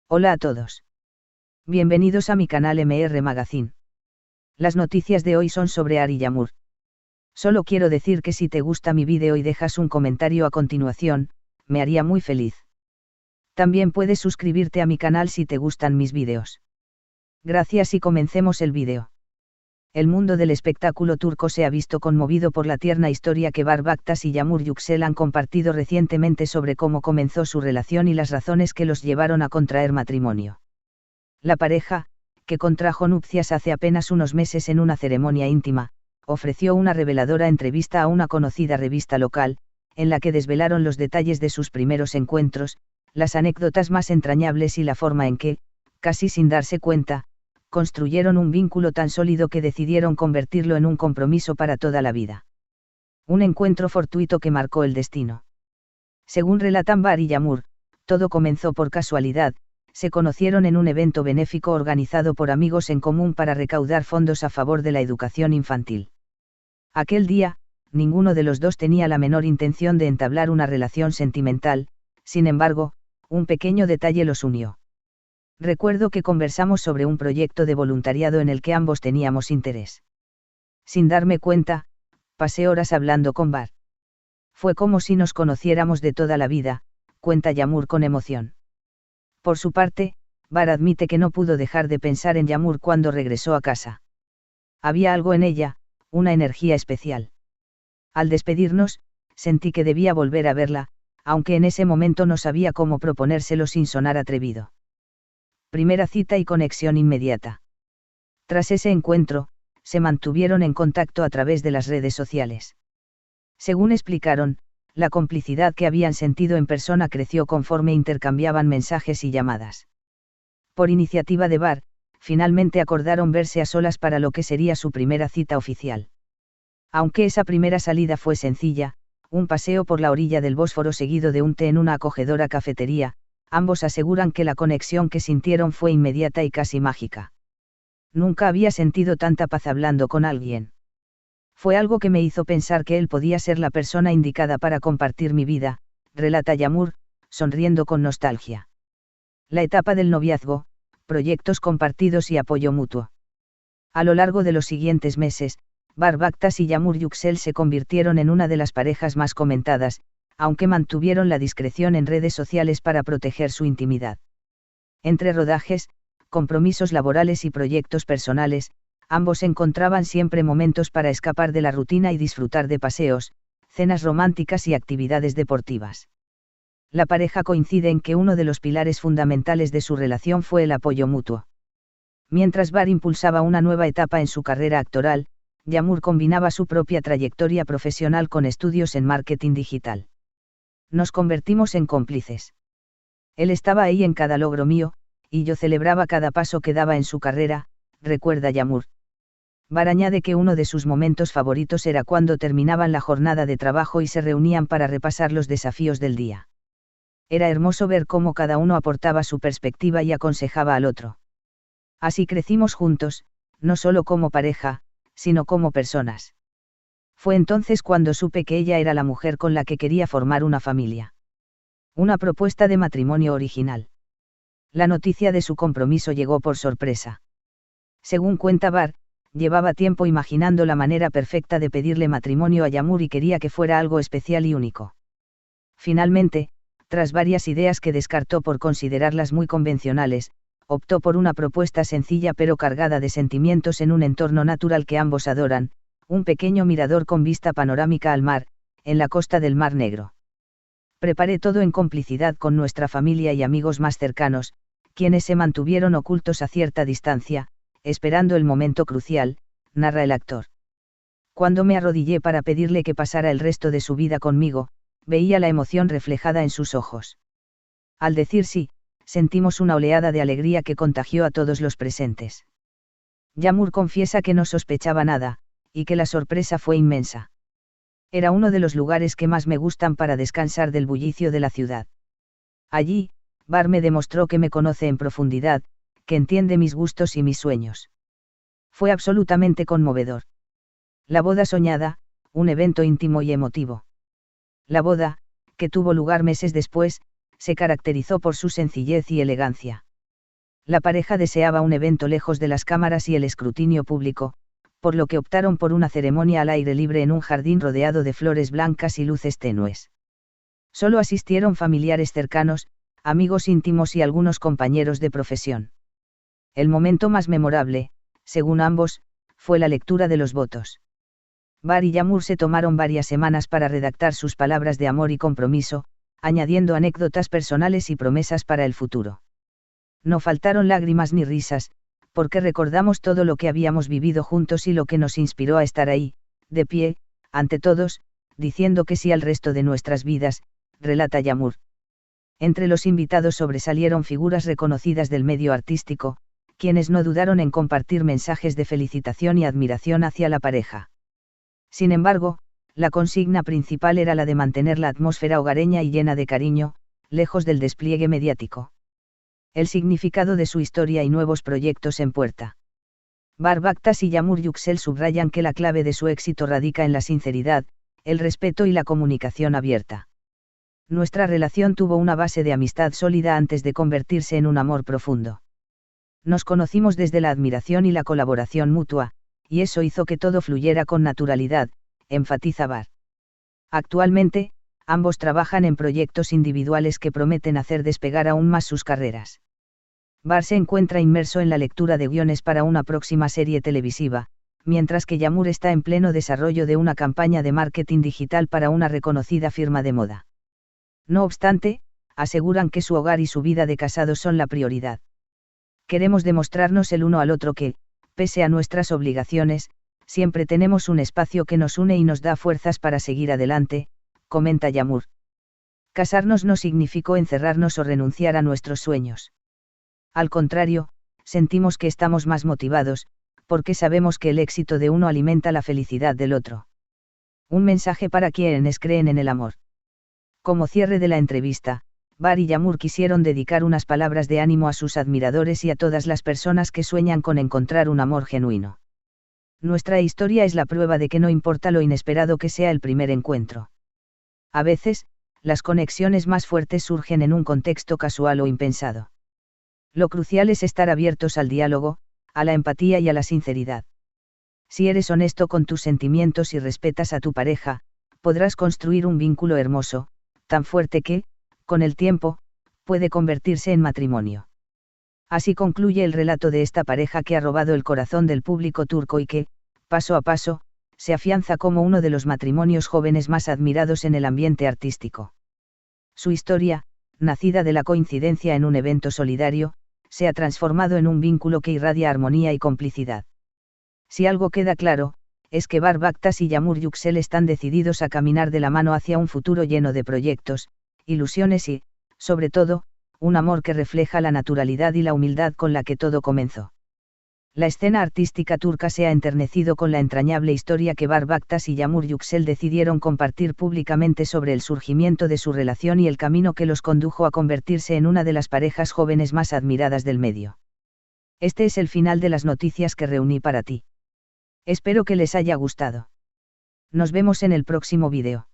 Hola a todos. Bienvenidos a mi canal MR Magazine. Las noticias de hoy son sobre Ari Yağmur. Solo quiero decir que si te gusta mi vídeo y dejas un comentario a continuación, me haría muy feliz. También puedes suscribirte a mi canal si te gustan mis vídeos. Gracias y comencemos el vídeo. El mundo del espectáculo turco se ha visto conmovido por la tierna historia que Barb Aktas y Yağmur Yüksel han compartido recientemente sobre cómo comenzó su relación y las razones que los llevaron a contraer matrimonio. La pareja, que contrajo nupcias hace apenas unos meses en una ceremonia íntima, ofreció una reveladora entrevista a una conocida revista local, en la que desvelaron los detalles de sus primeros encuentros, las anécdotas más entrañables y la forma en que, casi sin darse cuenta, construyeron un vínculo tan sólido que decidieron convertirlo en un compromiso para toda la vida. Un encuentro fortuito que marcó el destino. Según relatan Barb y Yağmur, todo comenzó por casualidad. Se conocieron en un evento benéfico organizado por amigos en común para recaudar fondos a favor de la educación infantil. Aquel día, ninguno de los dos tenía la menor intención de entablar una relación sentimental, sin embargo, un pequeño detalle los unió. Recuerdo que conversamos sobre un proyecto de voluntariado en el que ambos teníamos interés. Sin darme cuenta, pasé horas hablando con Barb. Fue como si nos conociéramos de toda la vida, cuenta Yağmur con emoción. Por su parte, Barb admite que no pudo dejar de pensar en Yağmur cuando regresó a casa. Había algo en ella, una energía especial. Al despedirnos, sentí que debía volver a verla, aunque en ese momento no sabía cómo proponérselo sin sonar atrevido. Primera cita y conexión inmediata. Tras ese encuentro, se mantuvieron en contacto a través de las redes sociales. Según explicaron, la complicidad que habían sentido en persona creció conforme intercambiaban mensajes y llamadas. Por iniciativa de Barb, finalmente acordaron verse a solas para lo que sería su primera cita oficial. Aunque esa primera salida fue sencilla, un paseo por la orilla del Bósforo seguido de un té en una acogedora cafetería, ambos aseguran que la conexión que sintieron fue inmediata y casi mágica. Nunca había sentido tanta paz hablando con alguien. Fue algo que me hizo pensar que él podía ser la persona indicada para compartir mi vida, relata Yağmur, sonriendo con nostalgia. La etapa del noviazgo, proyectos compartidos y apoyo mutuo. A lo largo de los siguientes meses, Barb Aktas y Yağmur Yüksel se convirtieron en una de las parejas más comentadas, aunque mantuvieron la discreción en redes sociales para proteger su intimidad. Entre rodajes, compromisos laborales y proyectos personales, ambos encontraban siempre momentos para escapar de la rutina y disfrutar de paseos, cenas románticas y actividades deportivas. La pareja coincide en que uno de los pilares fundamentales de su relación fue el apoyo mutuo. Mientras Barb impulsaba una nueva etapa en su carrera actoral, Yağmur combinaba su propia trayectoria profesional con estudios en marketing digital. Nos convertimos en cómplices. Él estaba ahí en cada logro mío, y yo celebraba cada paso que daba en su carrera, recuerda Yağmur. Barb añade que uno de sus momentos favoritos era cuando terminaban la jornada de trabajo y se reunían para repasar los desafíos del día. Era hermoso ver cómo cada uno aportaba su perspectiva y aconsejaba al otro. Así crecimos juntos, no solo como pareja, sino como personas. Fue entonces cuando supe que ella era la mujer con la que quería formar una familia. Una propuesta de matrimonio original. La noticia de su compromiso llegó por sorpresa. Según cuenta Barb, llevaba tiempo imaginando la manera perfecta de pedirle matrimonio a Yağmur y quería que fuera algo especial y único. Finalmente, tras varias ideas que descartó por considerarlas muy convencionales, optó por una propuesta sencilla pero cargada de sentimientos en un entorno natural que ambos adoran, un pequeño mirador con vista panorámica al mar, en la costa del Mar Negro. Preparé todo en complicidad con nuestra familia y amigos más cercanos, quienes se mantuvieron ocultos a cierta distancia, esperando el momento crucial, narra el actor. Cuando me arrodillé para pedirle que pasara el resto de su vida conmigo, veía la emoción reflejada en sus ojos. Al decir sí, sentimos una oleada de alegría que contagió a todos los presentes. Yağmur confiesa que no sospechaba nada, y que la sorpresa fue inmensa. Era uno de los lugares que más me gustan para descansar del bullicio de la ciudad. Allí, Barb me demostró que me conoce en profundidad, que entiende mis gustos y mis sueños. Fue absolutamente conmovedor. La boda soñada, un evento íntimo y emotivo. La boda, que tuvo lugar meses después, se caracterizó por su sencillez y elegancia. La pareja deseaba un evento lejos de las cámaras y el escrutinio público, por lo que optaron por una ceremonia al aire libre en un jardín rodeado de flores blancas y luces tenues. Solo asistieron familiares cercanos, amigos íntimos y algunos compañeros de profesión. El momento más memorable, según ambos, fue la lectura de los votos. Bar y Yağmur se tomaron varias semanas para redactar sus palabras de amor y compromiso, añadiendo anécdotas personales y promesas para el futuro. No faltaron lágrimas ni risas, porque recordamos todo lo que habíamos vivido juntos y lo que nos inspiró a estar ahí, de pie, ante todos, diciendo que sí al resto de nuestras vidas, relata Yağmur. Entre los invitados sobresalieron figuras reconocidas del medio artístico, quienes no dudaron en compartir mensajes de felicitación y admiración hacia la pareja. Sin embargo, la consigna principal era la de mantener la atmósfera hogareña y llena de cariño, lejos del despliegue mediático. El significado de su historia y nuevos proyectos en puerta. Bar Baktas y Yağmur Yüksel subrayan que la clave de su éxito radica en la sinceridad, el respeto y la comunicación abierta. Nuestra relación tuvo una base de amistad sólida antes de convertirse en un amor profundo. Nos conocimos desde la admiración y la colaboración mutua, y eso hizo que todo fluyera con naturalidad, enfatiza Bar. Actualmente, ambos trabajan en proyectos individuales que prometen hacer despegar aún más sus carreras. Bar se encuentra inmerso en la lectura de guiones para una próxima serie televisiva, mientras que Yağmur está en pleno desarrollo de una campaña de marketing digital para una reconocida firma de moda. No obstante, aseguran que su hogar y su vida de casados son la prioridad. Queremos demostrarnos el uno al otro que, pese a nuestras obligaciones, siempre tenemos un espacio que nos une y nos da fuerzas para seguir adelante, comenta Yağmur. Casarnos no significó encerrarnos o renunciar a nuestros sueños. Al contrario, sentimos que estamos más motivados, porque sabemos que el éxito de uno alimenta la felicidad del otro. Un mensaje para quienes creen en el amor. Como cierre de la entrevista, Bar y Yağmur quisieron dedicar unas palabras de ánimo a sus admiradores y a todas las personas que sueñan con encontrar un amor genuino. Nuestra historia es la prueba de que no importa lo inesperado que sea el primer encuentro. A veces, las conexiones más fuertes surgen en un contexto casual o impensado. Lo crucial es estar abiertos al diálogo, a la empatía y a la sinceridad. Si eres honesto con tus sentimientos y respetas a tu pareja, podrás construir un vínculo hermoso, tan fuerte que, con el tiempo, puede convertirse en matrimonio. Así concluye el relato de esta pareja que ha robado el corazón del público turco y que, paso a paso, se afianza como uno de los matrimonios jóvenes más admirados en el ambiente artístico. Su historia, nacida de la coincidencia en un evento solidario, se ha transformado en un vínculo que irradia armonía y complicidad. Si algo queda claro, es que Bar Baktas y Yağmur Yüksel están decididos a caminar de la mano hacia un futuro lleno de proyectos, ilusiones y, sobre todo, un amor que refleja la naturalidad y la humildad con la que todo comenzó. La escena artística turca se ha enternecido con la entrañable historia que Bar Baktas y Yağmur Yüksel decidieron compartir públicamente sobre el surgimiento de su relación y el camino que los condujo a convertirse en una de las parejas jóvenes más admiradas del medio. Este es el final de las noticias que reuní para ti. Espero que les haya gustado. Nos vemos en el próximo vídeo.